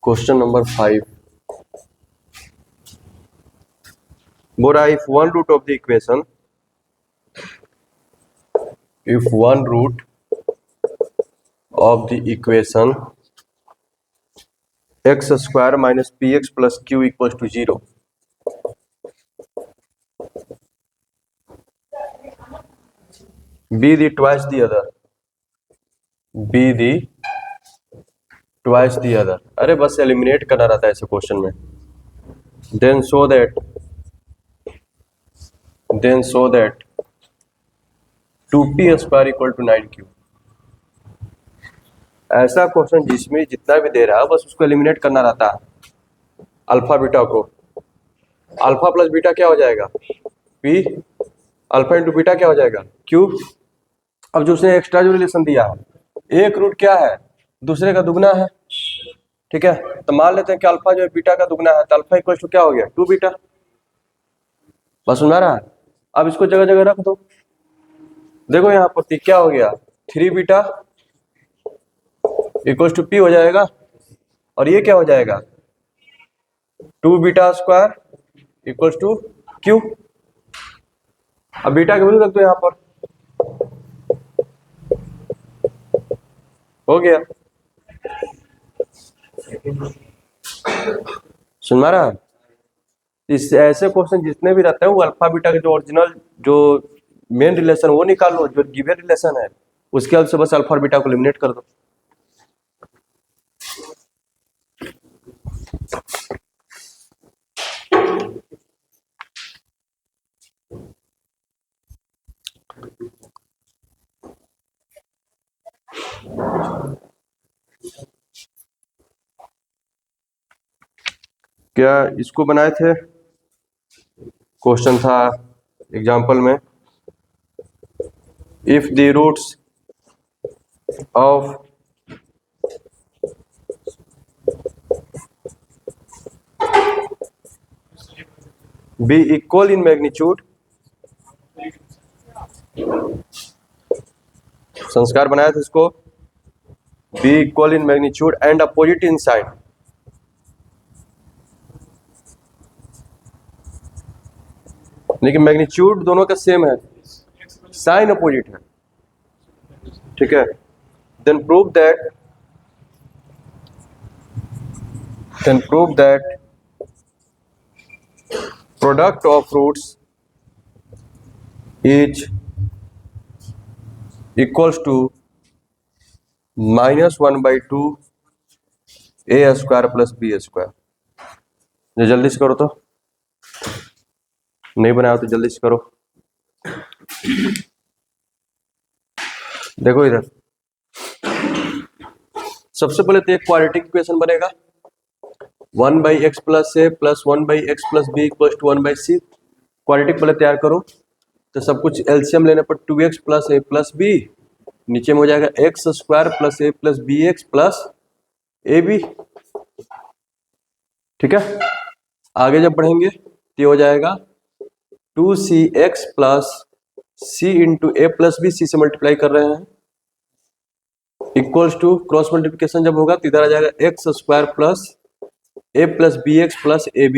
Question number 5. Bora, if one root of the equation x square minus px plus q equals to 0, be the twice the other. अरे बस eliminate करना रहता है ऐसे question में. then show that 2p square equal to 9q. ऐसा question जिसमें जितना भी दे रहा है बस उसको एलिमिनेट करना रहता है. अल्फा बीटा को, अल्फा प्लस बीटा क्या हो जाएगा, p, अल्फा इंटू बीटा क्या हो जाएगा, q. अब जो उसने एक्स्ट्रा जो रिलेशन दिया है, एक रूट क्या है, दूसरे का दुगना है. ठीक है, तो मान लेते हैं कि अल्फा जो है बीटा का दुगना है, तो अल्फा इक्वल टू क्या हो गया, 2 बीटा. बस सुना रहा है. अब इसको जगह जगह रख दो. देखो यहाँ पर क्या हो गया, 3 बीटा इक्वल टू पी हो जाएगा, और ये क्या हो जाएगा, 2 beta square equal to Q. अब बीटा की वैल्यू रख दो यहाँ पर, हो गया. सुन रहा है. इस ऐसे क्वेश्चन जितने भी रहते हैं वो अल्फा बीटा के जो ओरिजिनल जो मेन रिलेशन वो निकाल लो, जो गिवन रिलेशन है उसके हेल्प से बस अल्फा और बीटा को एलिमिनेट कर दो. क्या इसको बनाए थे, क्वेश्चन था एग्जाम्पल में, if the roots of be equal in magnitude, संस्कार बनाया था इसको, be equal in magnitude and opposite in sign. लेकिन मैग्नीट्यूड दोनों का सेम है, साइन अपोजिट है. ठीक है, then prove that product of roots is equals to -1/2 a square plus b square. जल्दी से करो, तो नहीं बनाया तो जल्दी से करो. देखो इधर, सबसे पहले तो एक क्वाड्रेटिक इक्वेशन बनेगा, 1/x plus a plus 1/x plus b equal to 1/c. Quadratic पहले तैयार करो, तो सब कुछ एलसीएम लेने पर 2x plus a plus b, नीचे में हो जाएगा x square plus a plus bx plus ab. ठीक है, आगे जब बढ़ेंगे तो हो जाएगा 2cx plus c into a plus b, c से मल्टीप्लाई कर रहे हैं, इक्वल्स टू क्रॉस मल्टीप्लिकेशन जब होगा तो इधर आ जाएगा x square plus a plus bx plus ab.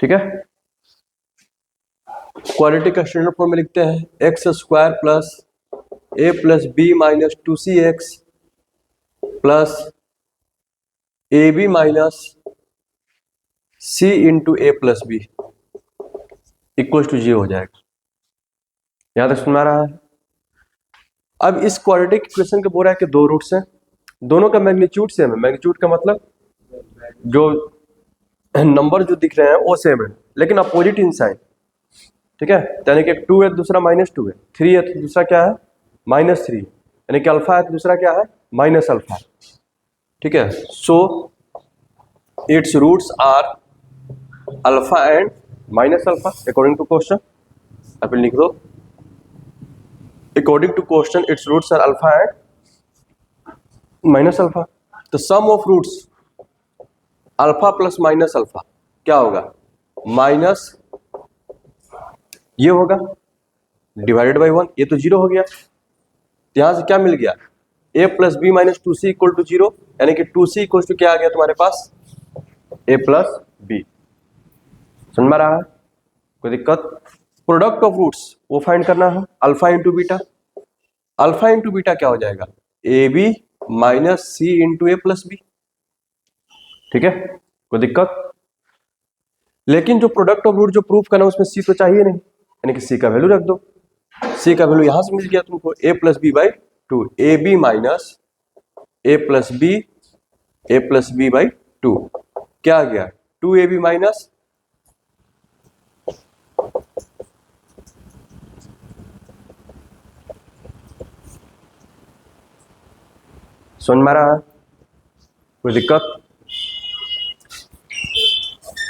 ठीक है, क्वाड्रेटिक का स्टैंडर्ड फॉर्म में लिखते हैं X square plus a plus b minus 2cx plus ab minus c into a plus b equal to 0 हो जाएगा. यहां तक सुना रहा है. अब इस क्वाड्रेटिक इक्वेशन के बोल रहा है कि दो रूट्स हैं, दोनों का मैग्नीट्यूड सेम है. मैग्नीट्यूड का मतलब जो नंबर जो दिख रहे हैं वो सेम है, लेकिन अपोजिट इन साइन. ठीक है, यानी कि 2 है दूसरा -2 है, 3 है तो दूसरा क्या है -3, यानी कि अल्फा है तो दूसरा क्या है माइनस अल्फा. ठीक है, so its roots are alpha and minus alpha according to question. आप लिख दो, according to question its roots are alpha and minus alpha. तो sum of roots alpha plus minus alpha क्या होगा, माइनस ये होगा डिवाइडेड बाई 1, ये तो 0 हो गया. यहां से क्या मिल गया, a plus b minus 2c equal to 0. यानी कि 2c इक्वल टू क्या आ गया तुम्हारे पास, a प्लस बी। समझ में आ रहा है, कोई दिक्कत? प्रोडक्ट ऑफ रूट्स वो फाइंड करना है, alpha into beta. Alpha into beta क्या हो जाएगा, A B minus C into A plus B. ठीक है, कोई दिक्कत? लेकिन जो प्रोडक्ट ऑफ रूट जो प्रूफ करना है उसमें सी तो चाहिए नहीं, यानी कि सी का वैल्यू रख दो। सी का वैल्यू यहां से मिल गया तुमको, A plus B by two, A B minus A plus B, A plus B by two. क्या आ गया, 2ab माइनस समझ में आ रहा है, कोई दिक्कत?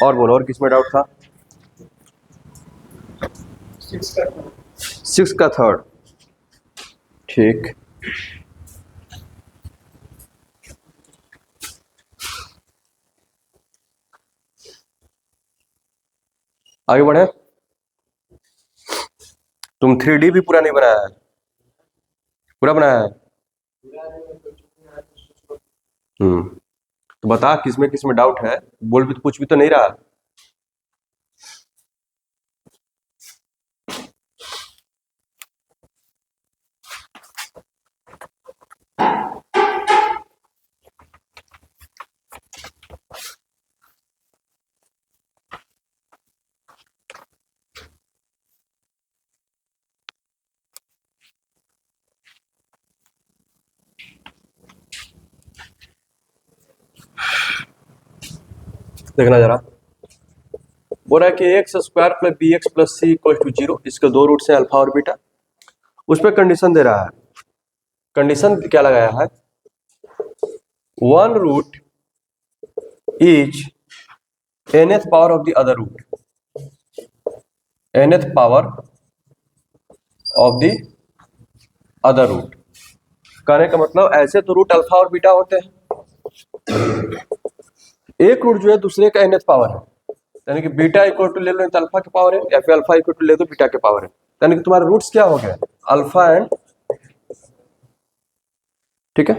और बोलो, और किसमें डाउट था? 6 का थर्ड। ठीक, आगे बढ़े। तुम 3D भी पूरा नहीं बनाया है, पूरा बनाया है? तो बता किसमें किसमें डाउट है, बोल भी तो, कुछ भी तो नहीं रहा। देखना जरा, बोल रहा है कि X square plus B X plus C equal to zero, इसके दो रूट्स हैं अल्फा और बीटा। उस पर कंडीशन दे रहा है, कंडीशन क्या लगाया है, one root is nth power of the other root, nth power of the other root. कहने का मतलब ऐसे तो रूट अल्फा और बीटा होते हैं, एक रूट जो है दूसरे का nth पावर है, यानी कि बीटा इक्वल टू ले लो तो अल्फा की पावर है, या फिर अल्फा इक्वल टू ले दो बीटा के पावर है, यानी कि तुम्हारे रूट्स क्या हो गए, अल्फा एंड। ठीक है,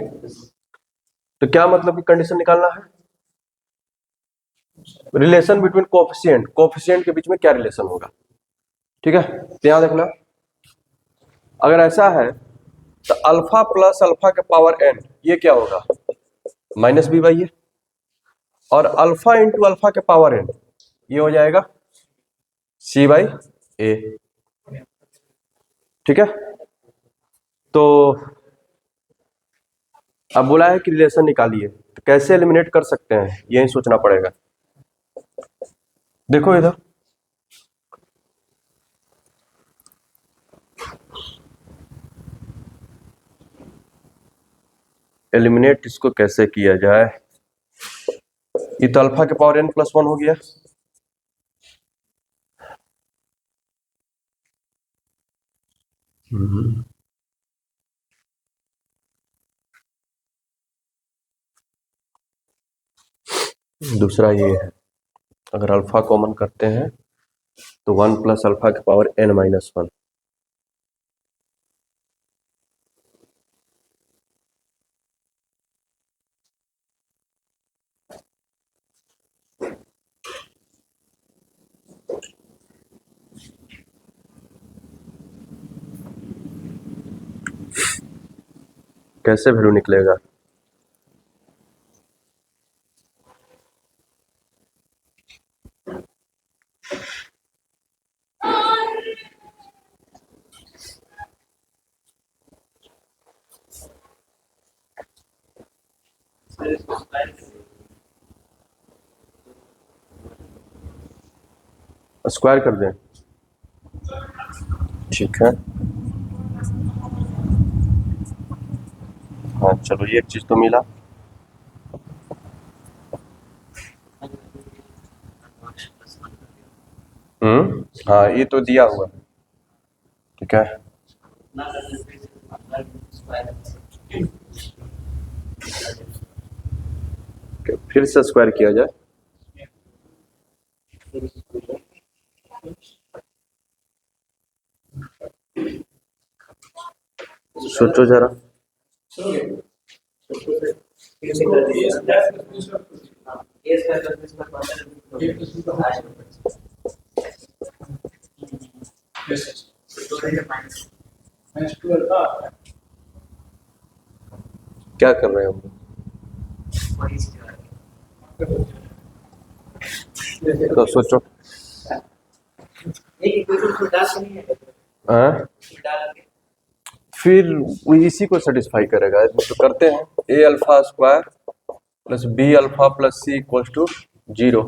तो क्या मतलब कि कंडीशन निकालना है, रिलेशन बिटवीन कोफिशिएंट, कोफिशिएंट के बीच में क्या रिलेशन होगा। ठीक है, तो यहां देखना, अगर ऐसा है तो अल्फा प्लस अल्फा के पावर एन, ये क्या होगा, माइनस बी बाई ए, और अल्फा इंटू अल्फा के पावर एन, ये हो जाएगा सी बाई ए। ठीक है, तो अब बोला है कि रिलेशन निकालिए, तो कैसे एलिमिनेट कर सकते हैं यही सोचना पड़ेगा। देखो इधर, एलिमिनेट इसको कैसे किया जाए, ये तो अल्फा के पावर एन प्लस वन हो गया, दूसरा ये है, अगर अल्फा कॉमन करते हैं तो वन प्लस अल्फा के पावर एन माइनस वन। कैसे वैल्यू निकलेगा, स्क्वायर कर दें। ठीक है, हाँ चलो ये एक चीज तो मिला। हाँ ये तो दिया हुआ, ठीक है। फिर से स्क्वायर किया जाए, सोचो जरा, क्या कर रहे हैं हम लोग? तो सोचो। हाँ? फिर वो इसी को सेटिस्फाई करेगा, तो करते हैं A alpha square plus B alpha plus C equals to 0।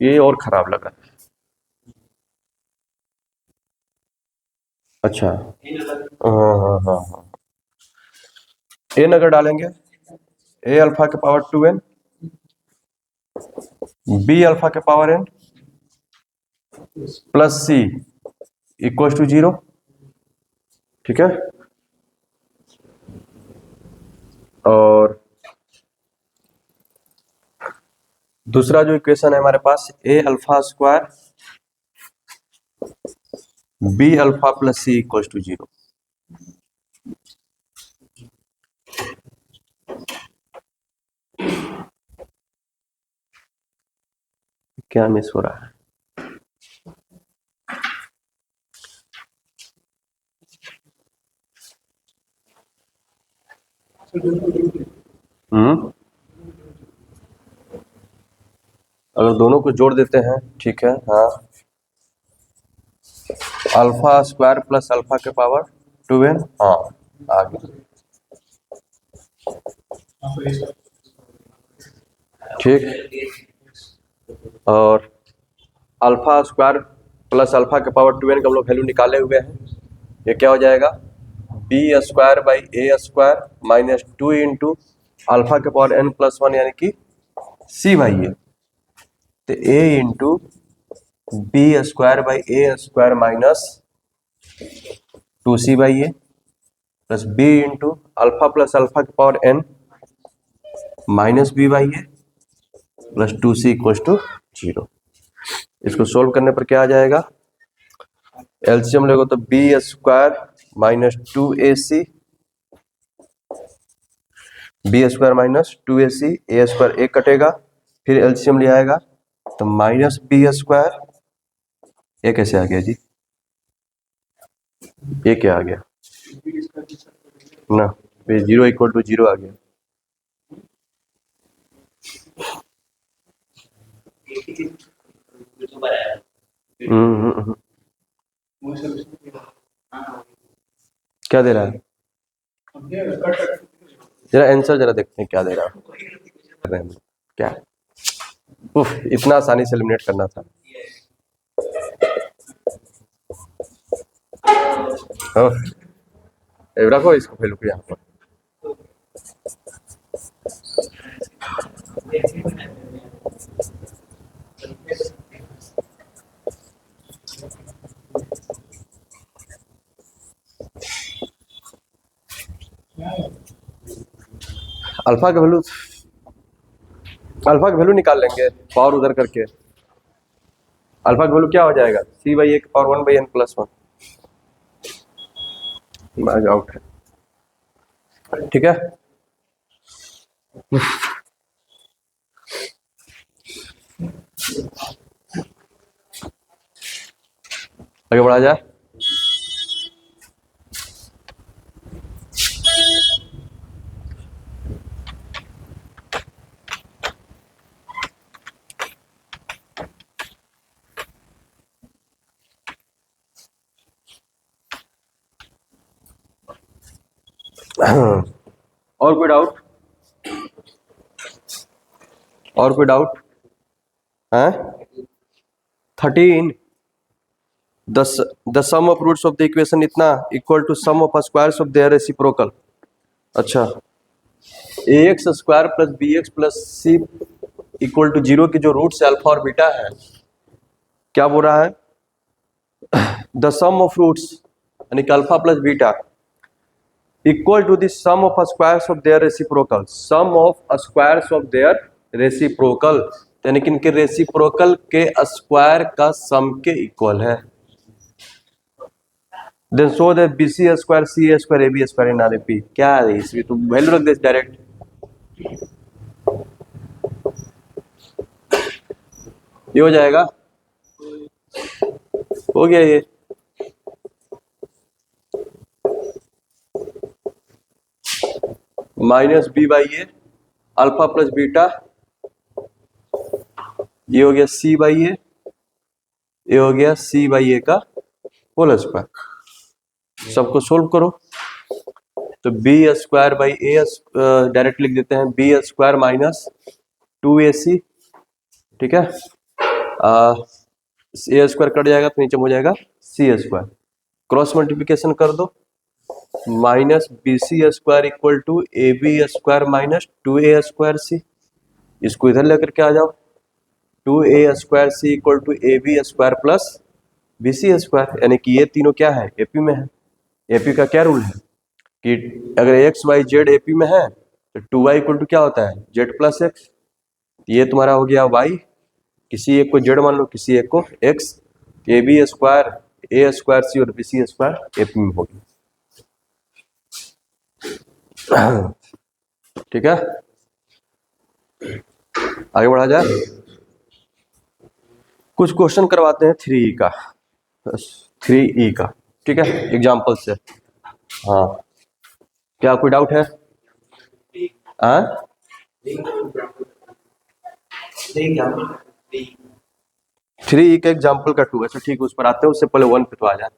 ये और खराब लगा। अच्छा, हाँ हाँ हाँ हाँ, एन अगर डालेंगे ए अल्फा के पावर 2n, बी अल्फा के power n plus C equals to 0। ठीक है, और दूसरा जो इक्वेशन है हमारे पास A alpha square B alpha plus C equals to 0। क्या मिस हो रहा है? अगर दोनों को जोड़ देते हैं, ठीक है, हाँ, अल्फा स्क्वायर प्लस अल्फा के पावर 2n, हाँ आ गया। ठीक, और अल्फा स्क्वायर प्लस अल्फा के पावर 2n का हम लोग वैल्यू निकाले हुए हैं। ये क्या हो जाएगा, B square by A square minus 2 into alpha के पावर n प्लस 1 यानी कि सी बाई ए, तो A into B square by A square minus 2c by A plus B into alpha plus alpha के power n minus B by A plus 2c equal to 0। इसको solve करने पर क्या आ जाएगा, LCM लेगो तो B square minus 2ac, B square minus 2ac, A square एक कटेगा, फिर एलसीएम ले आएगा तो माइनस बी स्क्वायर, ये कैसे आ गया जी, ये क्या आ गया ना, फिर 0 इक्वल टू 0 आ गया। क्या दे रहा है, जरा आंसर जरा देखते हैं क्या दे रहा है। क्या, उफ, इतना आसानी से एलिमिनेट करना था। रखो इसको वैल्यू को यहाँ पर। अल्फा का वैल्यू निकाल लेंगे पावर उधर करके। अल्फा का वैल्यू क्या हो जाएगा, सी बाई ए की power 1 by N plus 1। Out है, ठीक है। आगे बढ़ा जाए। और कोई डाउट, और कोई डाउट है? 13 the sum of roots of the equation इतना equal to sum of squares of their reciprocal. अच्छा, A X square plus B X plus C equal to 0 की जो रूट्स अल्फा और बीटा है, क्या बोल रहा है, द सम ऑफ रूट्स यानी कि alpha plus beta equal to the sum of squares of their reciprocal. Sum of squares of their reciprocal यानी कि इनके रेसिप्रोकल के स्क्वायर का सम के इक्वल है। Then show that BC square, CA square, AB square in RP। क्या है इसमें, तो वैल्यू रख दे डायरेक्ट। ये हो जाएगा, हो गया ये। Minus B by A alpha plus beta, ये हो गया सी बाई ए, ये हो गया सी बाई ए का होल स्क्वायर। सबको सोल्व करो तो B square by A direct लिख देते हैं, बी स्क्वायर माइनस 2ac, ठीक है। ए स्क्वायर कट जाएगा तो नीचे हो जाएगा सी स्क्वायर, क्रॉस मल्टीप्लिकेशन कर दो, minus B C square equal to A B square minus 2a square C. इसको इधर लेकर के आ जाओ, 2a square C equal to A B square plus B C square, यानी कि ये तीनों क्या है, एपी में है। एपी का क्या रूल है कि अगर एक्स वाई जेड एपी में है तो 2y इक्वल टू क्या होता है, जेड प्लस एक्स। ये तुम्हारा हो गया y, किसी एक को जेड मान लो, किसी एक को x, A B square A square C और बी सी स्क्वायर एपी में होगी, ठीक है। आगे बढ़ा जाए, कुछ क्वेश्चन करवाते हैं 3E का, 3E का, ठीक है, एग्जाम्पल से। हाँ, क्या कोई डाउट है? हाँ, 3E का एग्जाम्पल का 2, अच्छा ठीक है, उस पर आते हैं, उससे पहले 1 पे तो आ जाए।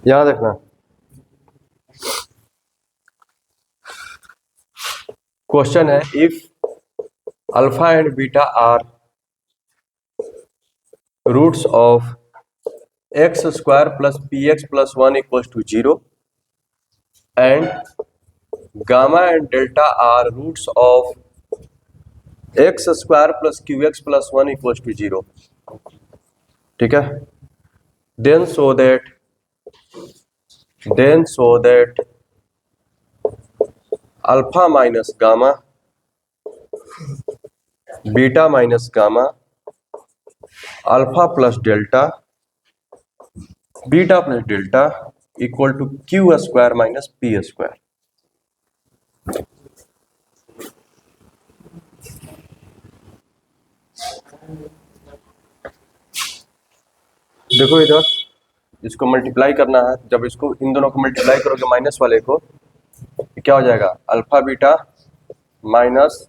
यहां देखना, क्वेश्चन है, if alpha and beta are roots of X square plus P X plus 1 equal to 0 and gamma and delta are roots of X square plus Q X plus 1 equal to 0, ठीक है। Then so that alpha minus gamma, beta minus gamma, alpha plus delta, beta plus delta equal to Q square minus P square. देखो इधर, इसको multiply करना है, जब इसको इन दोनों को मल्टीप्लाई करोगे माइनस वाले को, तो क्या हो जाएगा, alpha beta minus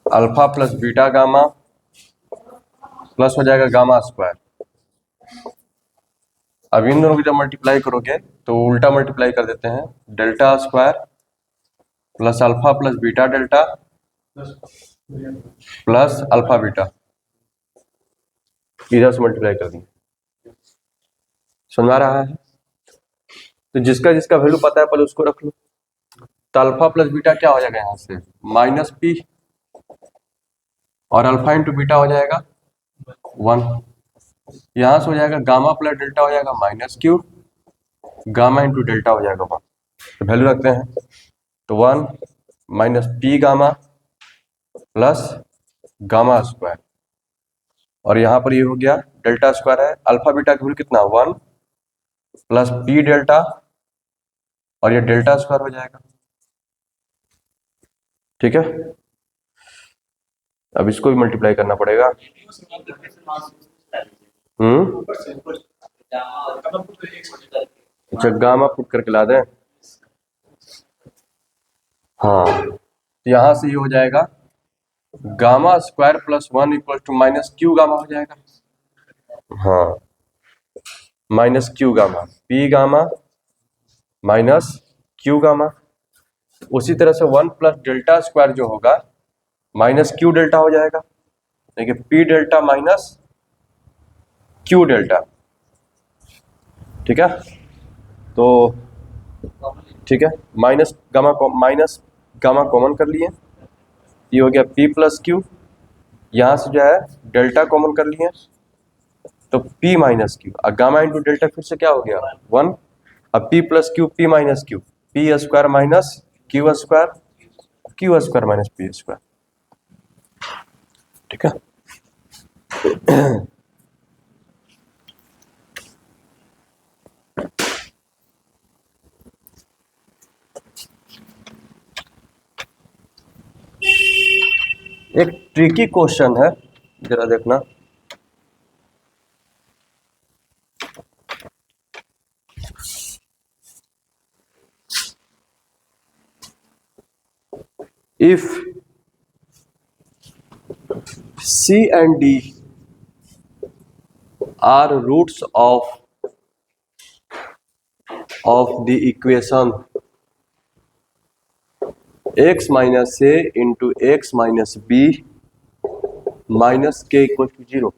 alpha plus beta gamma plus हो जाएगा गामा स्क्वायर। अब इन दोनों को जब मल्टीप्लाई करोगे तो उल्टा मल्टीप्लाई कर देते हैं, delta square plus alpha plus beta delta plus alpha beta, इधर से मल्टीप्लाई कर दिए। समझ आ रहा है? तो जिसका जिसका वैल्यू पता है पहले उसको रख लो। तो अल्फा प्लस बीटा क्या हो जाएगा, यहां से माइनस पी, और अल्फा इंटू बीटा हो जाएगा 1, यहां से हो जाएगा गामा प्लस डेल्टा हो जाएगा minus Q, gamma into delta हो जाएगा 1। तो वैल्यू रखते हैं, तो 1 minus P gamma plus gamma square, और यहां पर ये हो गया डेल्टा स्क्वायर है, अल्फा बीटा की वैल्यू कितना 1 प्लस पी डेल्टा, और ये डेल्टा स्क्वायर हो जाएगा, ठीक है। अब इसको भी मल्टीप्लाई करना पड़ेगा। अच्छा, गामा पुट करके ला दें, हाँ, तो यहां से ये हो जाएगा gamma square plus 1 equal to minus Q gamma हो जाएगा, हाँ, minus Q gamma, P gamma minus Q gamma. उसी तरह से 1 प्लस डेल्टा स्क्वायर जो होगा माइनस क्यू डेल्टा हो जाएगा, देखिए P delta minus Q delta, ठीक है। तो ठीक है, माइनस गामा कॉमन कर लिए, ये हो गया पी प्लस क्यू, यहां से जो है डेल्टा कॉमन कर लिए तो p माइनस क्यू, और गामा इंटू डेल्टा फिर से क्या हो गया 1, अब p plus Q p minus Q, P square minus Q square, Q square minus P square. ठीक है, एक ट्रिकी क्वेश्चन है, जरा देखना। If C and D are roots of the equation x minus a into x minus b minus k equals to 0,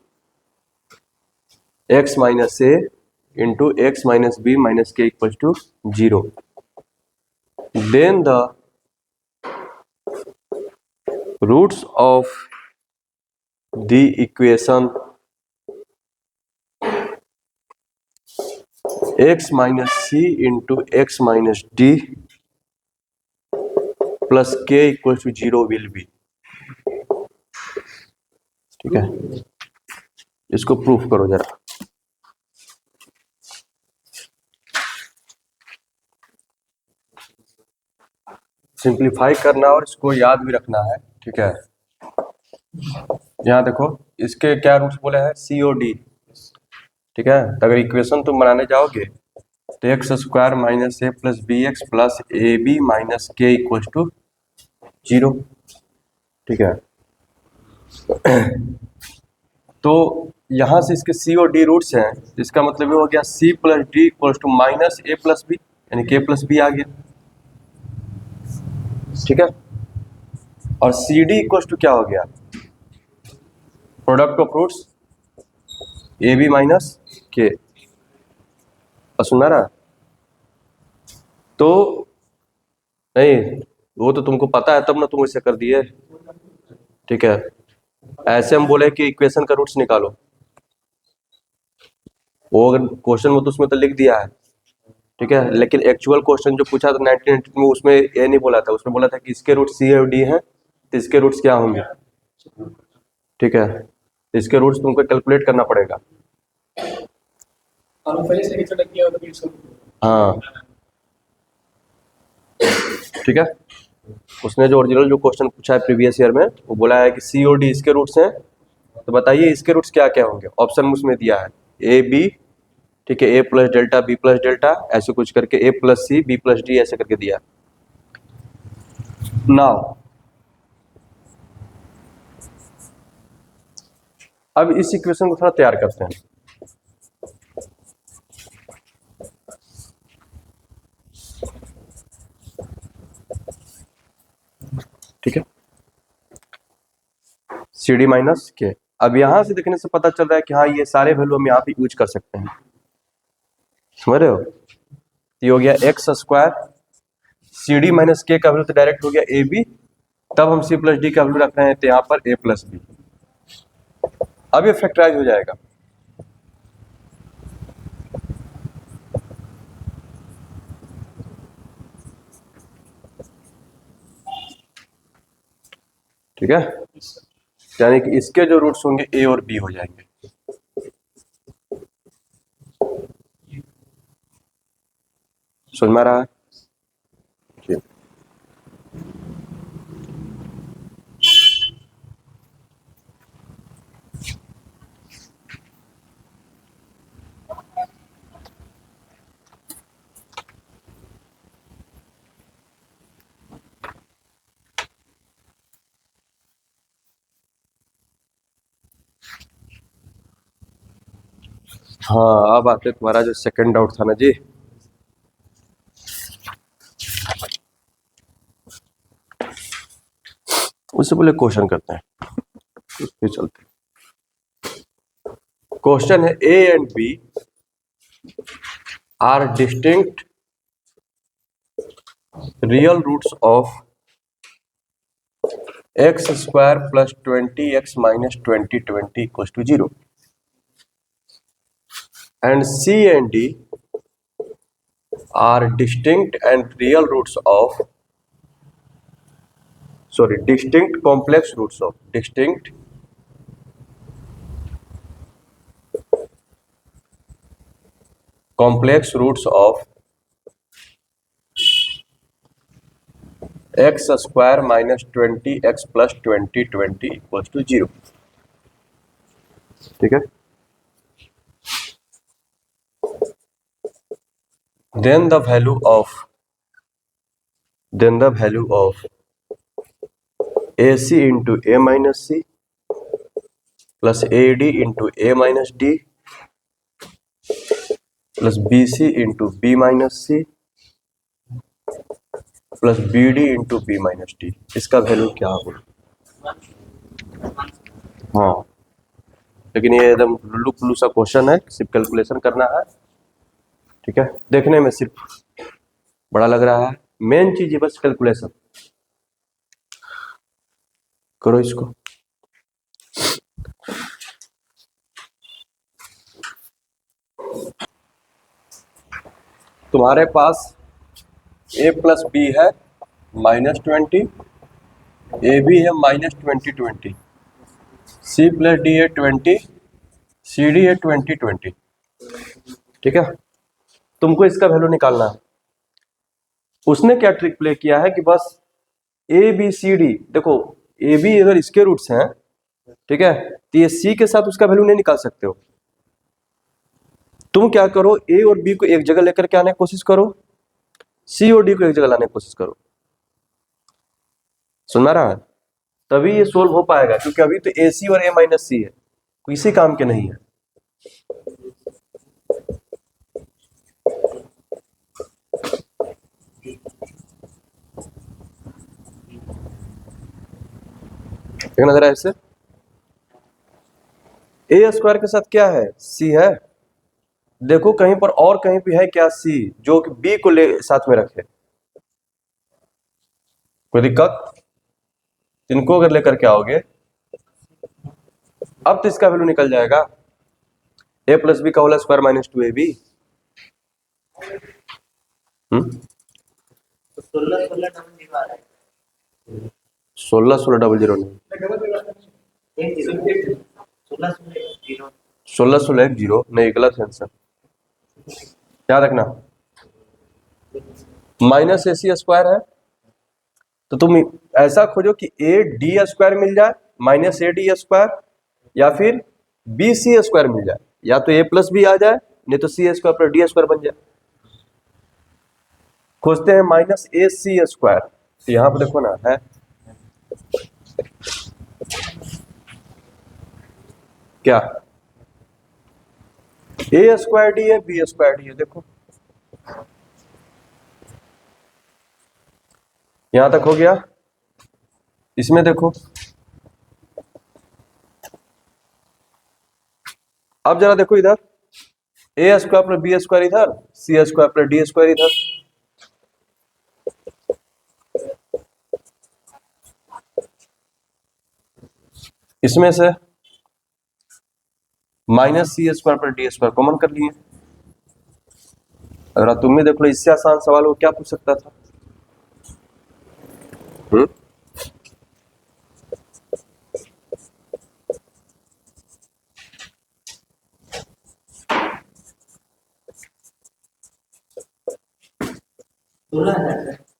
x minus a into x minus b minus k equals to 0, then the roots of the equation x minus c into x minus d plus k equals to 0 will be। ठीक है, इसको proof करो जरा। Simplify करना और इसको याद भी रखना है। ठीक है, यहाँ देखो इसके क्या रूट्स बोले हैं, सी और डी। ठीक है, तो अगर इक्वेशन तुम बनाने जाओगे तो X square minus A plus B X plus A B minus K equal to 0। ठीक है, तो यहाँ से इसके सी और डी रूट्स हैं, इसका मतलब ये हो गया C plus D equal to minus A plus B, यानी के प्लस बी आ गया। ठीक है, और सी डी इक्वल टू क्या हो गया, product of roots A B minus K. सुना रहा, तो नहीं वो तो तुमको पता है तब ना तुम इसे कर दिए। ठीक है, ऐसे हम बोले कि इक्वेशन का रूट्स निकालो, वो अगर क्वेश्चन में तो उसमें तो लिख दिया है। ठीक है, लेकिन एक्चुअल क्वेश्चन जो पूछा था 1992 में, उसमें ये नहीं बोला था, उसमें बोला था कि इसके रूट सी और डी हैं तो इसके रूट्स क्या होंगे। ठीक है, इसके रूट्स तुमको कैलकुलेट करना पड़ेगा। हाँ ठीक है, उसने जो ओरिजिनल जो क्वेश्चन पूछा है प्रीवियस ईयर में, वो बोला है कि सी और डी इसके रूट्स हैं, तो बताइए इसके रूट्स क्या क्या होंगे। ऑप्शन उसमें दिया है ए बी, ठीक है, A plus delta B plus delta ऐसे कुछ करके, A plus C B plus D ऐसे करके दिया। नाउ अब इस इक्वेशन को थोड़ा तैयार करते हैं। ठीक है, सी डी माइनस के। अब यहां से देखने से पता चल रहा है कि हाँ ये सारे वैल्यू हम यहाँ पे यूज कर सकते हैं। समझ रहे हो, ये हो गया X square, C D minus K का वैल्यू तो डायरेक्ट हो गया ए बी, तब हम सी प्लस डी का वैल्यू रख रहे हैं तो यहाँ पर ए प्लस बी। अब ये फैक्टराइज हो जाएगा। ठीक है, यानी कि इसके जो रूट्स होंगे ए और बी हो जाएंगे। समझ में आ रहा है? हाँ, अब आते तुम्हारा जो सेकंड डाउट था ना जी, उससे पहले क्वेश्चन करते हैं, उस पे चलते हैं। क्वेश्चन है A and B are distinct real roots of X square plus 20x minus 20 equal to 0 and C and D are distinct and real roots of distinct complex roots of distinct complex roots of x square minus 20x plus 20 equals to 0. ठीक है, then the value of AC into A minus C plus AD into A minus D plus BC into B minus C plus BD into B minus D, इसका value क्या होगा? हाँ, लेकिन ये एकदम Lulu Pullu सा क्वेश्चन है, सिर्फ कैलकुलेशन करना है। ठीक है, देखने में सिर्फ बड़ा लग रहा है, मेन चीज है बस कैलकुलेशन करो इसको। तुम्हारे पास a प्लस बी है -20, ए बी है -20, c प्लस डी है 20, सी डी है 20। ठीक है, तुमको इसका वैल्यू निकालना है। उसने क्या ट्रिक प्ले किया है कि बस ए बी सी डी, देखो ए बी अगर इसके रूट्स हैं, ठीक है, तो ये सी के साथ उसका वैल्यू नहीं निकाल सकते हो। तुम क्या करो, ए और बी को एक जगह लेकर के आने की कोशिश करो, सी और डी को एक जगह लाने की कोशिश करो। सुन रहा है? तभी ये सोल्व हो पाएगा, क्योंकि अभी तो ए सी और ए माइनस सी है, किसी काम के नहीं है। एक नजर ऐसे, ए स्क्वायर के साथ क्या है? सी है। देखो कहीं पर और कहीं भी है क्या सी, जो कि बी को ले साथ में रखे? कोई दिक्कत? इनको अगर लेकर के आओगे, अब तो इसका वैल्यू निकल जाएगा, ए प्लस बी का होल स्क्वायर माइनस 2ab। 16 नहीं, 16 नहीं, गलत आंसर। याद रखना, माइनस ए सी स्क्वायर है, तो तुम ऐसा खोजो कि ए डी स्क्वायर मिल जाए माइनस ए डी स्क्वायर, या फिर बी सी स्क्वायर मिल जाए, या तो ए प्लस बी आ जाए, नहीं तो सी स्क्वायर प्लस डी स्क्वायर बन जाए। खोजते हैं माइनस ए सी स्क्वायर, तो यहां पर देखो ना है क्या, ए स्क्वायर डी है, बी स्क्वायर डी है। देखो यहां तक हो गया, इसमें देखो, अब जरा देखो इधर, A square plus B square इधर, C square plus D square इधर। इसमें से minus C square plus D square common कर लिए। अगर तुम भी देख लो, इससे आसान सवाल वो क्या पूछ सकता था?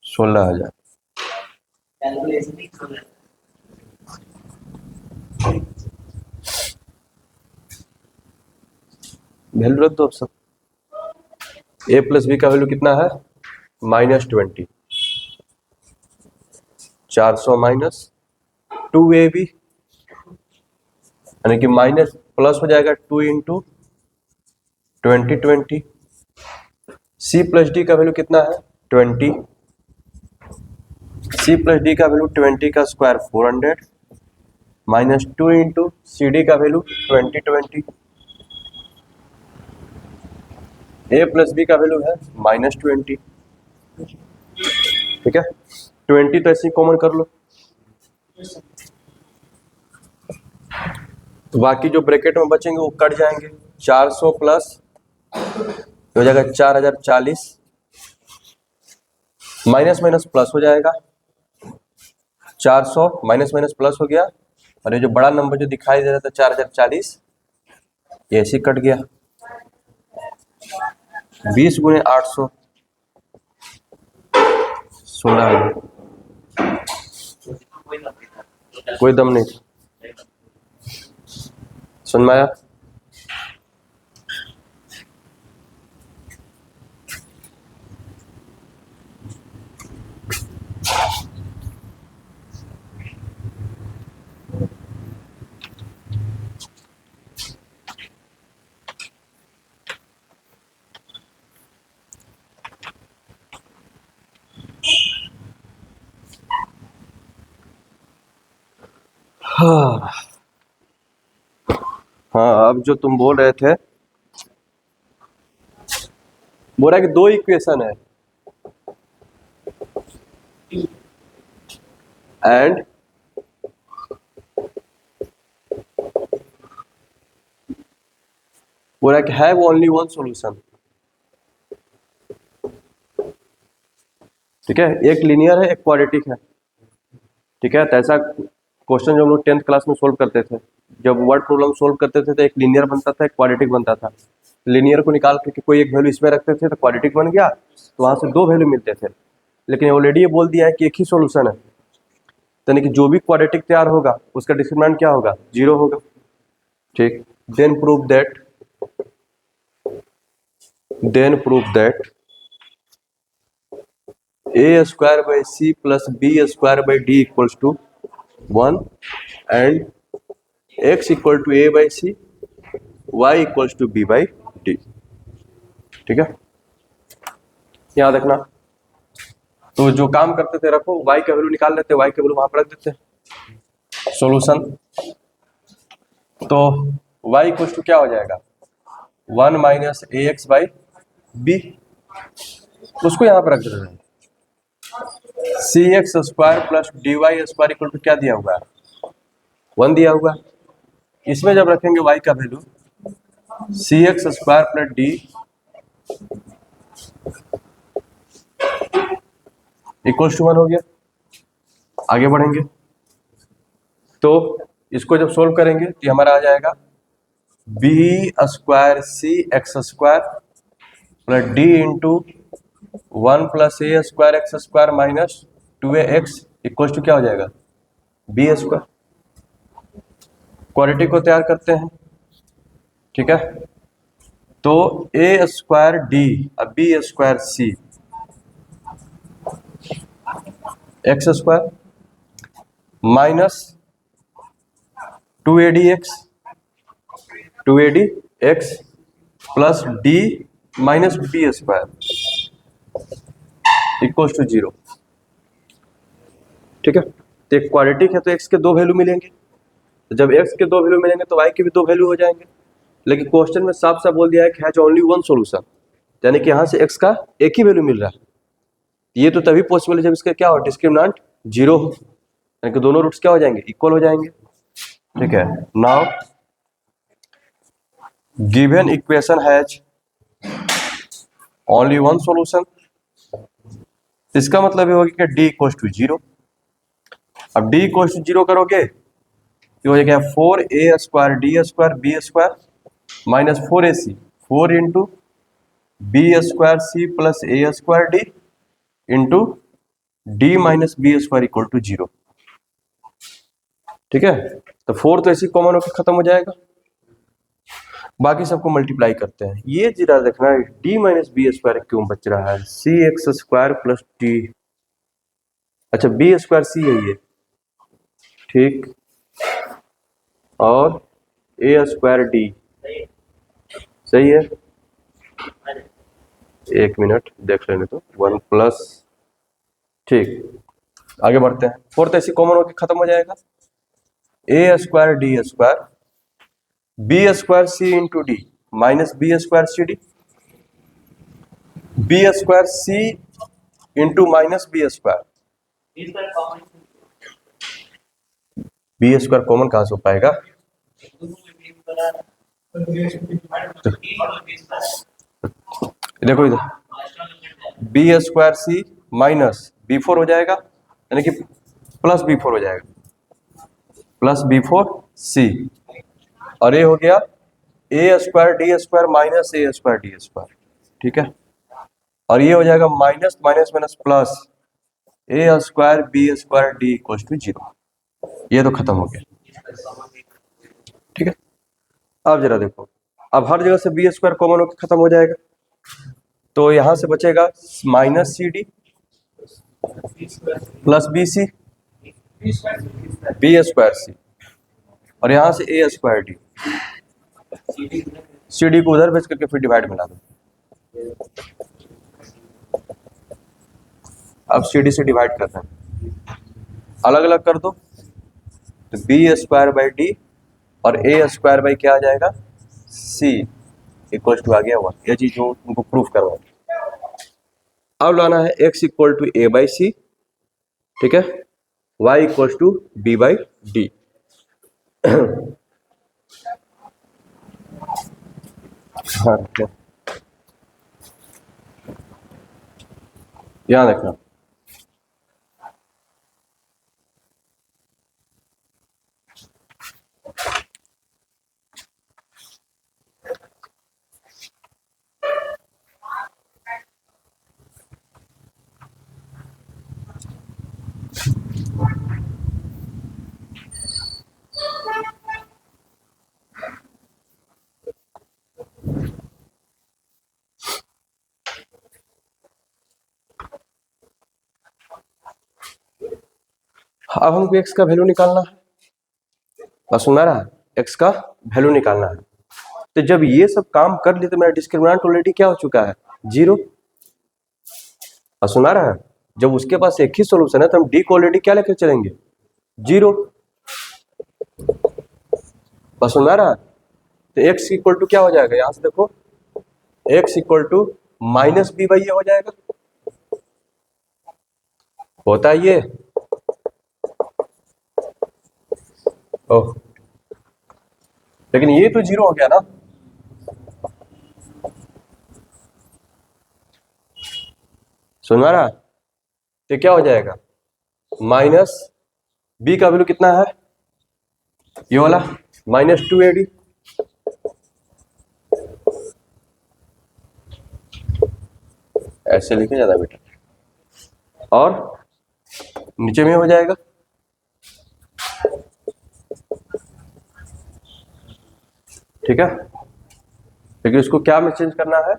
16,000। वैल्यू रख दो। अब सब ए प्लस बी का वैल्यू कितना है? -20, 400 माइनस 2ab, यानी कि माइनस प्लस हो जाएगा 2 इंटू 20। सी प्लस डी का वैल्यू कितना है? 20। सी प्लस डी का वैल्यू 20 का square 400 minus 2 into C D का वैल्यू 20। ए प्लस बी का वैल्यू है -20। ठीक है, 20 तो ऐसे ही कॉमन कर लो, तो बाकी जो ब्रैकेट में बचेंगे वो कट जाएंगे। 400 प्लस हो जाएगा 4040, माइनस माइनस प्लस हो जाएगा। 400 माइनस माइनस प्लस हो गया, और ये जो बड़ा नंबर जो दिखाई दे रहा था 4040, ये ऐसे कट गया। 20 गुणे 800 16, कोई दम नहीं। सुन में आया? हाँ, अब जो तुम बोल रहे थे, बोल रहा है कि दो इक्वेशन है एंड बोल रहा है कि हैव ओनली वन सॉल्यूशन। ठीक है, एक लीनियर है एक क्वाड्रेटिक है। ठीक है, तो ऐसा क्वेश्चन जो हम लोग 10th क्लास में सोल्व करते थे, जब वर्ड प्रॉब्लम सोल्व करते थे तो एक लीनियर बनता था एक क्वाड्रेटिक बनता था। लीनियर को निकाल के कोई एक वैल्यू इसमें रखते थे तो क्वाड्रेटिक बन गया, तो वहां से दो वैल्यू मिलते थे। लेकिन ऑलरेडी ये बोल दिया है कि एक ही सॉल्यूशन है, यानी कि जो भी क्वाड्रेटिक तैयार होगा उसका डिटरमिनेंट क्या होगा? 0 होगा। ठीक, then prove that a square by C plus B square by D equals to 1 and x equal to a by C, y equals to b by D. ठीक है, यहाँ देखना। तो जो काम करते थे रखो, y का वैल्यू निकाल लेते, y का वैल्यू वहां पर रख देते सॉल्यूशन। तो y इक्वल्स टू क्या हो जाएगा? 1 minus A X by B, उसको यहाँ पर रख देते हैं। C X square plus D Y square equal to क्या दिया हुआ है? 1 दिया हुआ है। इसमें जब रखेंगे y का value C X square plus D equals to 1 हो गया। आगे बढ़ेंगे तो इसको जब सोल्व करेंगे तो हमारा आ जाएगा B square C X square plus D into 1 plus A square X square minus 2a X equals to क्या हो जाएगा? B square. क्वाड्रेटिक को तैयार करते हैं। ठीक है, तो ए स्क्वायर डी अब B square C X square minus 2ad x plus D minus B square equals to 0। ठीक है, तो एक क्वाड्रेटिक है तो x के दो वैल्यू मिलेंगे, तो जब x के दो वैल्यू मिलेंगे तो y के भी दो वैल्यू हो जाएंगे। लेकिन क्वेश्चन में साफ साफ बोल दिया है कि हैज ओनली वन सॉल्यूशन, यानी कि यहाँ से x का एक ही वैल्यू मिल रहा है। ये तो तभी पॉसिबल है जब इसका क्या हो? डिस्क्रिमिनेंट 0 हो, यानी कि दोनों रूट्स क्या हो जाएंगे? इक्वल हो जाएंगे। ठीक है, now given equation has only one solution, इसका मतलब ये होगा कि d इक्वल्स टू 0। अब d इक्वल्स टू 0 करोगे तो हो जाएगा 4a square D square B square minus 4ac 4 into B square C plus A square D into D minus B square equal to 0। ठीक है, तो 4 तो ऐसी कॉमन होकर खत्म हो जाएगा, बाकी सबको मल्टीप्लाई करते हैं। ये जरा देखना है डी माइनस बी स्क्वायर क्यों बच रहा है? सी एक्स स्क्वायर प्लस डी, अच्छा बी स्क्वायर सी है ये, ठीक, और ए स्क्वायर डी सही है। एक मिनट देख लेने तो 1 प्लस, ठीक, आगे बढ़ते हैं। 4 तो ऐसी कॉमन होकर खत्म हो जाएगा, A square D square B square C into D minus B square C D, B square C into minus B square, B square common कहाँ से हो पाएगा? देखो इधर B square C minus B four हो जाएगा, यानी कि प्लस बी फोर हो जाएगा, प्लस बी फोर सी, और ये हो गया a square D square minus a square D square, ठीक है। और ये हो जाएगा minus minus minus plus A square B square d equal to 0। ये तो खत्म हो गया, ठीक है। अब जरा देखो, अब हर जगह से बी स्क्वायर कॉमन होकर खत्म हो जाएगा, तो यहां से बचेगा minus C D plus B C B square C, और यहां से A square D, C D को उधर भेज करके फिर डिवाइड मिला दो। अब सी डी से डिवाइड कर रहे हैं, अलग अलग कर दो, तो बी स्क्वायर बाई डी और ए स्क्वायर बाई क्या आ जाएगा? सी इक्वल टू आ गया 1। ये चीज जो उनको प्रूफ करवाओ। अब लाना है x equal to A by C, ठीक है, y equal to B by D. हाँ यहाँ देखना, अब हमको x का वैल्यू निकालना है, और सुना रहा है, x का वैल्यू निकालना है। तो जब ये सब काम कर लिए तो मेरा डिस्क्रिमिनेंट ऑलरेडी क्या हो चुका है? 0। और सुना रहा है, जब उसके पास एक ही सोल्यूशन है तो हम डी को ऑलरेडी क्या लेकर चलेंगे? 0। और सुना रहा है, तो x इक्वल टू क्या हो जाएगा? यहां से देखो, x equal to minus B by A हो जाएगा, होता है ये। ओह, लेकिन ये तो 0 हो गया ना। सुना रहा, तो क्या हो जाएगा? माइनस बी का वैल्यू कितना है? ये वाला माइनस 2AD, ऐसे लिखे ज्यादा बेटा, और नीचे में हो जाएगा ठीक है। लेकिन इसको क्या में चेंज करना है?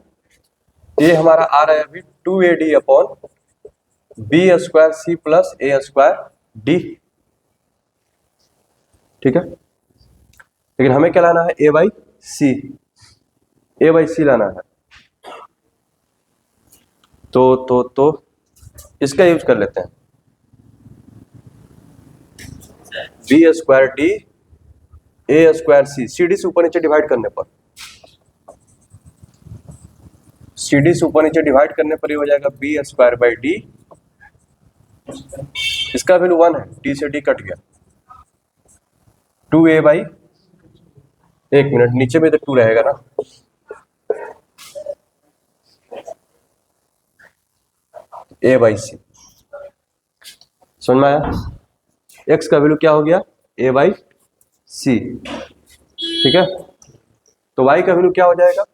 ये हमारा आ रहा है अभी 2AD upon B square C plus ए स्क्वायर डी, ठीक है। लेकिन हमें क्या लाना है? ए बाई सी, ए बाई सी लाना है। तो इसका यूज कर लेते हैं, b square d a square c, c d से ऊपर नीचे डिवाइड करने पर, सी डी से ऊपर नीचे डिवाइड करने पर ये हो जाएगा बी स्क्वायर बाई डी, इसका वैल्यू 1 है, डी से डी कट गया, 2a बाई, एक मिनट, नीचे में तो 2 रहेगा ना, a बाई सी। समझ में आया? x का वैल्यू क्या हो गया? a बाई सी, ठीक है। तो y का वैल्यू क्या हो जाएगा?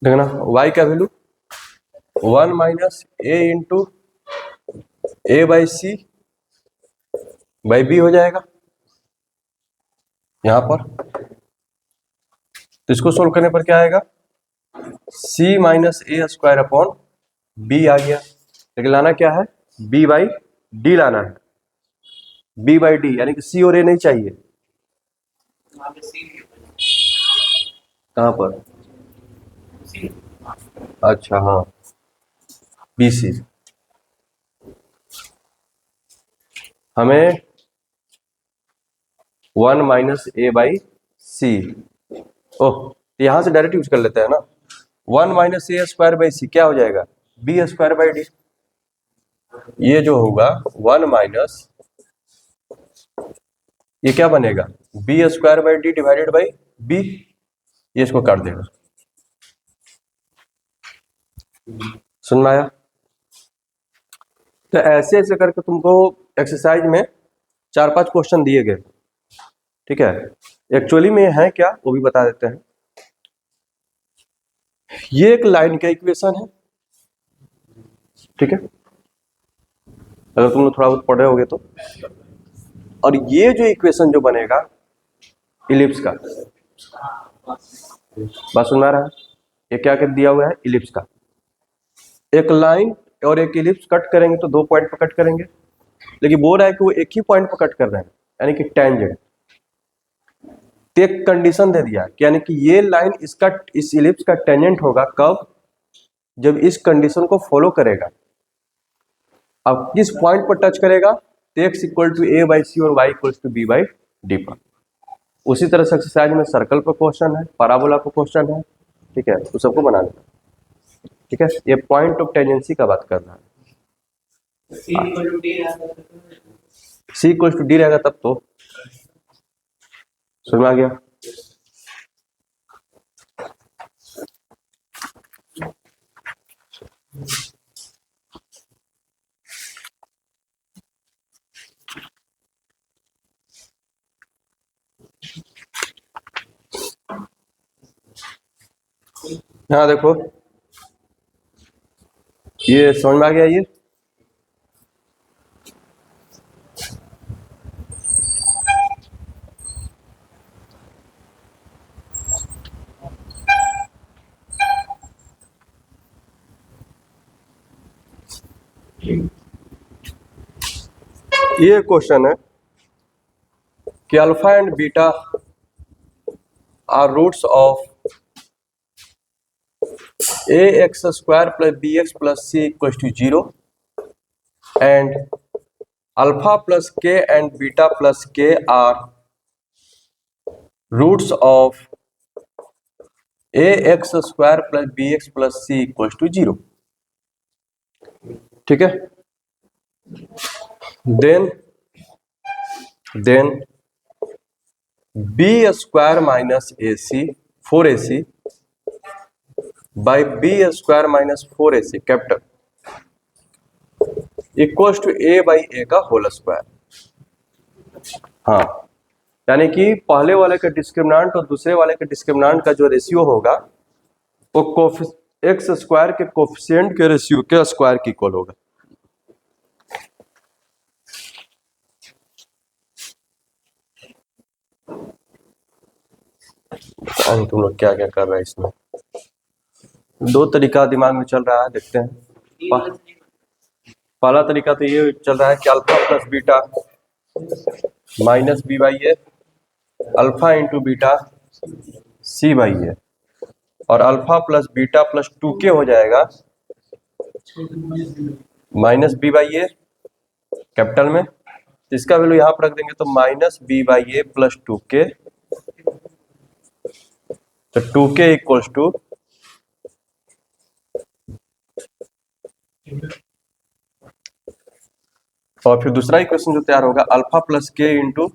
देखना, y का value 1 minus a into a by c by b हो जाएगा यहां पर। तो इसको सोल्व करने पर क्या आएगा? c minus a square upon B आ गया, लेकिन लाना क्या है? b बाई डी लाना है, b बाई डी, यानी कि c और a नहीं चाहिए। कहां पर? अच्छा हाँ, बी सी। हमें 1 माइनस ए बाई सी, ओह यहां से डायरेक्ट यूज कर लेते हैं ना, 1 माइनस ए स्क्वायर बाई सी क्या हो जाएगा? बी स्क्वायर बाई डी, ये जो होगा 1 माइनस, ये क्या बनेगा, b square by d divided by b, ये इसको काट देगा। सुन में आया? तो ऐसे ऐसे करके तुमको एक्सरसाइज में 4-5 क्वेश्चन दिए गए, ठीक है। एक्चुअली में है क्या वो भी बता देते हैं। ये एक लाइन का इक्वेशन है, ठीक है, अगर तुम लोग थोड़ा बहुत पढ़े होगे तो। और ये जो इक्वेशन जो बनेगा इलिप्स का, बात सुन में आ रहा है? ये क्या कर दिया हुआ है, इलिप्स का। एक लाइन और एक इलिप्स कट करेंगे तो 2 पॉइंट पर कट करेंगे, लेकिन बोल रहा है कि वो एक ही पॉइंट पर कट कर रहे हैं, यानी कि टेंजेंट। तो एक कंडीशन दे दिया कि यानी कि ये लाइन इसका, इस इलिप्स का टेंजेंट होगा कब, जब इस कंडीशन को फॉलो करेगा। अब किस पॉइंट पर टच करेगा, तो x equal to A by C और y equal to B by D पर। उसी तरह से एक्सरसाइज में सर्कल पर क्वेश्चन है, पैराबोला पर क्वेश्चन है, ठीक है, तो सबको बना लेना, ठीक है। ये पॉइंट ऑफ टेंजेंसी का बात कर रहा है। सी इक्वल टू डी रहेगा तब तो समझ में आ गया। हाँ देखो, ये समझ में आ गया। ये क्वेश्चन है कि alpha and beta are roots of A X square plus B X plus C equal to 0 and alpha plus K and beta plus K are roots of A X square plus B X plus C equal to 0, ठीक है। Then B square minus A C 4ac by B square minus 4ac capital equal to A by A का whole square. हाँ, यानी कि पहले वाले का discriminant और दूसरे वाले के डिस्क्रिमिनेंट का जो रेशियो होगा वो एक्स स्क्वायर के कोफिशिएंट के रेशियो के स्क्वायर की इक्वल होगा। तुम लोग क्या क्या कर रहे हैं इसमें, 2 तरीका दिमाग में चल रहा है, देखते हैं। पहला तरीका तो ये चल रहा है कि alpha plus beta minus B by A, alpha into beta C by A, और alpha plus beta plus 2k हो जाएगा minus B by A capital में, तो इसका वैल्यू यहां पर रख देंगे तो minus B by A plus 2k, तो 2k इक्वल्स टू और फिर दूसरा इक्वेशन जो तैयार होगा alpha plus k into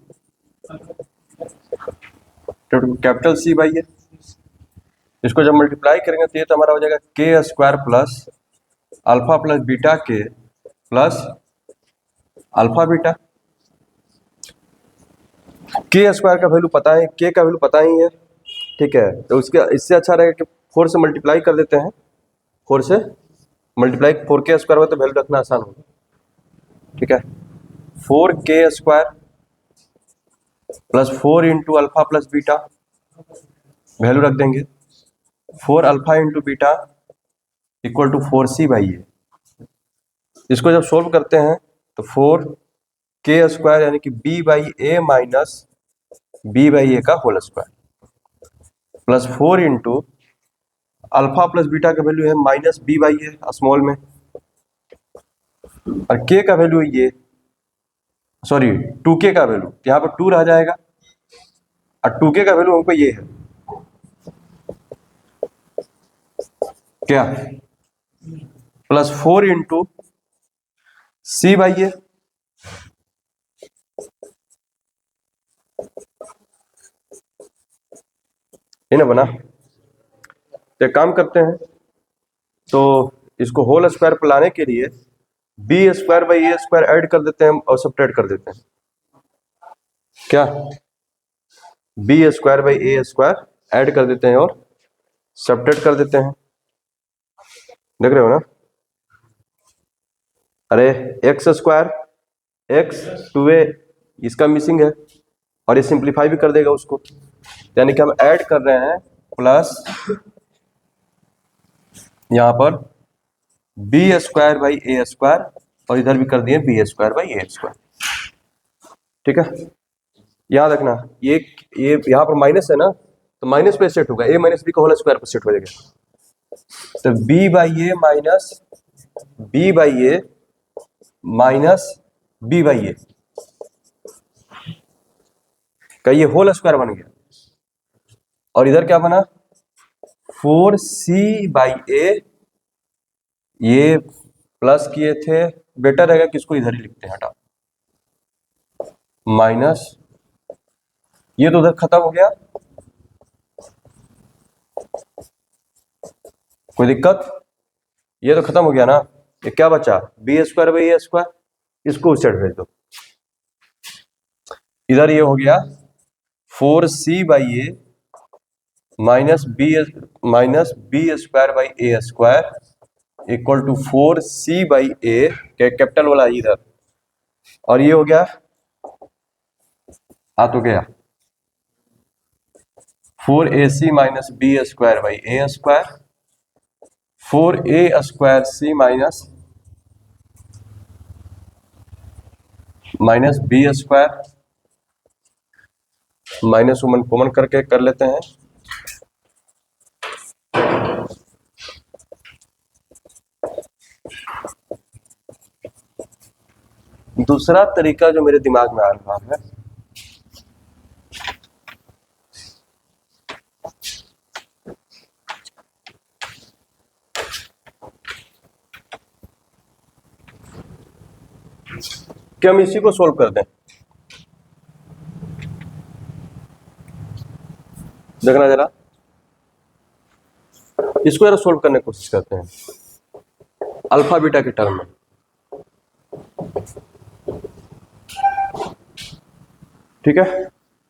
capital C by A. इसको जब मल्टीप्लाई करेंगे तो ये तो हमारा हो जाएगा के square plus alpha plus beta के प्लस अल्फा बीटा। के स्क्वायर का वैल्यू पता है, के का वैल्यू पता ही है, ठीक है, तो उसके इससे अच्छा रहेगा कि 4 से मल्टीप्लाई कर देते हैं। 4 से मल्टीप्लाई 4k स्क्वायर हो तो वैल्यू रखना आसान होगा, ठीक है। 4k square plus 4 into alpha plus beta value रख देंगे 4 alpha into beta equal to 4c by A. इसको जब सोल्व करते हैं तो 4k स्क्वायर यानी कि b by A minus b by A का whole square plus 4 into alpha plus beta का वैल्यू है minus b by A small में, और k का वैल्यू ये सॉरी 2k का वैल्यू यहाँ पर 2 रह जाएगा, और 2k का वैल्यू हमको ये है क्या, प्लस 4 इंटू सी बाई ए, ये ना बना। तो एक काम करते हैं, तो इसको होल स्क्वायर पर लाने के लिए b square by A square add कर देते हैं और सब्ट्रैक्ट कर देते हैं। क्या? B square by A square add कर देते हैं और सब्ट्रैक्ट कर देते हैं। देख रहे हो ना? अरे एक्स स्क्वायर, एक्स 2a इसका मिसिंग है और ये सिंप्लीफाई भी कर देगा उसको, यानी कि हम ऐड कर रहे हैं प्लस यहां पर b square by A square और इधर भी कर दिए b square by A square. ठीक है, याद रखना ये यहां पर माइनस है ना, तो माइनस पे सेट होगा, ए माइनस बी का होल स्क्वायर पर सेट हो जाएगा। तो B by A minus B by A minus B by A का ये होल स्क्वायर बन गया और इधर क्या बना 4c बाई ए, ये प्लस किए थे, बेटर रहेगा कि इसको इधर ही लिखते हैं, हटा, माइनस ये तो उधर खत्म हो गया, कोई दिक्कत? ये तो खत्म हो गया ना, ये क्या बचा b square by A square, इसको उस साइड भेज दो। इधर ये हो गया 4c by A minus B square by A square equal to 4c by A, capital वाला इधर, और ये हो गया, आ तो गया 4ac minus B square by A square, 4a square c minus B square, minus common करके कर लेते हैं, दूसरा तरीका जो मेरे दिमाग में आ रहा है, कि हम इसी को सोल्व कर दें। देखना जरा, इसको जरा सोल्व करने की कोशिश करते हैं अल्फा बीटा के टर्म में। ठीक है,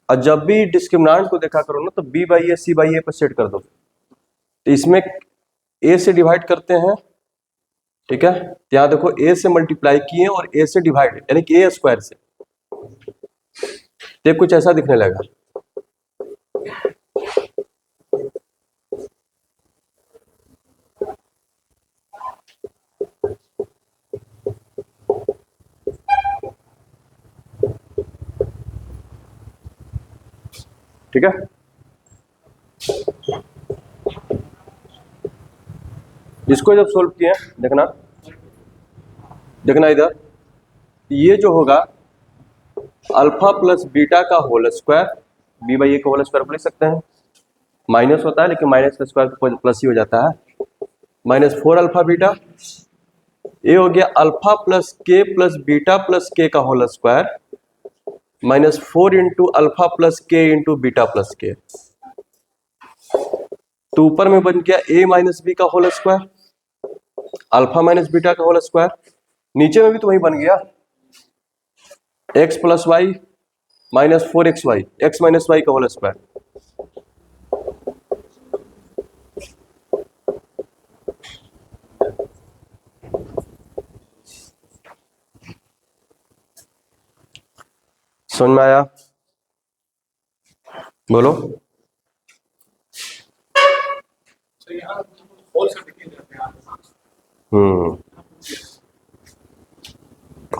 और जब भी डिस्क्रिमिनेंट को देखा करो ना, तो B by A C by A पर सेट कर दो। तो इसमें ए से डिवाइड करते हैं, ठीक है, तो यहां देखो ए से मल्टीप्लाई किए और ए से डिवाइड, यानी कि ए स्क्वायर से, तो कुछ ऐसा दिखने लगा। ठीक है, इसको जब सोल्व किए, देखना इधर, ये जो होगा अल्फा प्लस बीटा का whole square, B by A का होल स्क्वायर लिख सकते हैं, माइनस होता है लेकिन माइनस का स्क्वायर प्लस ही हो जाता है, माइनस 4 अल्फा बीटा, ये हो गया alpha plus beta plus k का whole square minus 4 into alpha plus k into beta plus k, तो ऊपर में बन गया ए माइनस बी का whole square alpha minus beta का होल स्क्वायर, नीचे में भी तो वही बन गया x plus y minus 4 XY, x minus y का होल स्क्वायर। समझ में आया? बोलो।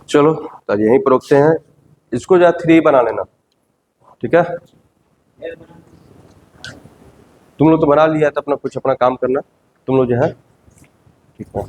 चलो तो यहीं पर रोकते हैं, इसको जो 3 बना लेना, ठीक है, तुम लोग तो बना लिया तो अपना कुछ अपना काम करना, तुम लोग जो है, ठीक है।